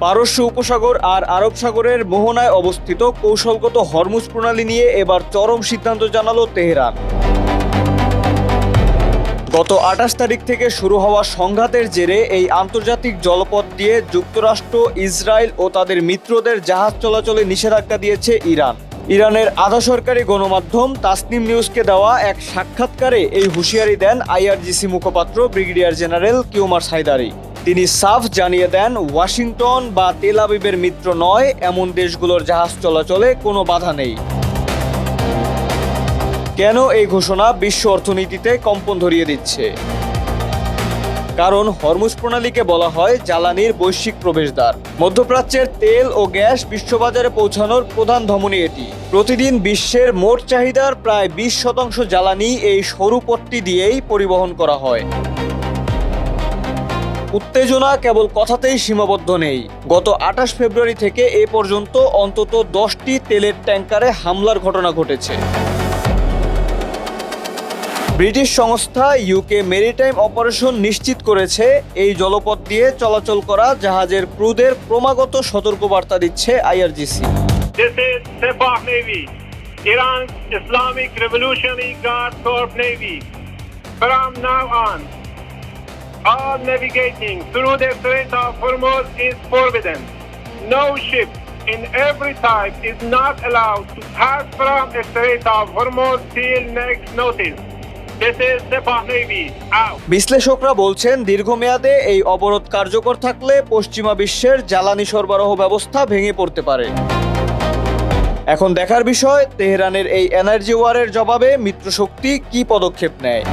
পারস্য উপসাগর আর আরব সাগরের মোহনায় অবস্থিত কৌশলগত হরমুজ প্রণালী নিয়ে এবার চরম সিদ্ধান্ত জানালো তেহরান। গত ২৮ তারিখ থেকে শুরু হওয়া সংঘাতের জেরে এই আন্তর্জাতিক জলপথ দিয়ে যুক্তরাষ্ট্র, ইসরায়েল ও তাদের মিত্রদের জাহাজ চলাচলে নিষেধাজ্ঞা দিয়েছে ইরান। ইরানের আধা সরকারি গণমাধ্যম তাসনিম নিউজকে দেওয়া এক সাক্ষাৎকারে এই হুঁশিয়ারি দেন আইআরজিসি মুখপাত্র ব্রিগেডিয়ার জেনারেল কিওমার্স হায়দারি। তিনি সাফ জানিয়ে দেন, ওয়াশিংটন বা তেল আবিবের মিত্র নয় এমন দেশগুলোর জাহাজ চলাচলে কোনো বাধা নেই। কেন এই ঘোষণা বিশ্ব অর্থনীতিতে কম্পন ধরিয়ে দিচ্ছে? কারণ হরমুজ প্রণালীকে বলা হয় জ্বালানির বৈশ্বিক প্রবেশদ্বার। মধ্যপ্রাচ্যের তেল ও গ্যাস বিশ্ববাজারে পৌঁছানোর প্রধান ধমনী এটি। প্রতিদিন বিশ্বের মোট চাহিদার প্রায় ২০% জ্বালানি এই সরু পথটি দিয়েই পরিবহন করা হয়। উত্তেজনা কেবল কথাতেই সীমাবদ্ধ নেই। গত ২৮ ফেব্রুয়ারি থেকে এ পর্যন্ত অন্তত 10টি তেলের ট্যাঙ্কারে হামলার ঘটনা ঘটেছে। ব্রিটিশ সংস্থা ইউকে মেরিটাইম অপারেশন নিশ্চিত করেছে, এই জলপথ দিয়ে চলাচল করা জাহাজের ক্রুদের ক্রমাগত সতর্কবার্তা দিচ্ছে IRGC. This is Sepah Navy, Iran's Islamic Revolutionary Guard Corps Navy. From now on, all navigating through the Strait of Hormuz is forbidden. No ship in every type is not allowed to pass from the Strait of Hormuz till next notice. This is Sepah Navy, out. বিশ্লেষকরা বলছেন, দীর্ঘমেয়াদে এই অবরোধ কার্যকর থাকলে পশ্চিমা বিশ্বের জ্বালানি সরবরাহ ব্যবস্থা ভেঙে পড়তে পারে। এখন দেখার বিষয়, তেহরানের এই এনার্জি ওয়ারের জবাবে মিত্রশক্তি কী পদক্ষেপ নেয়।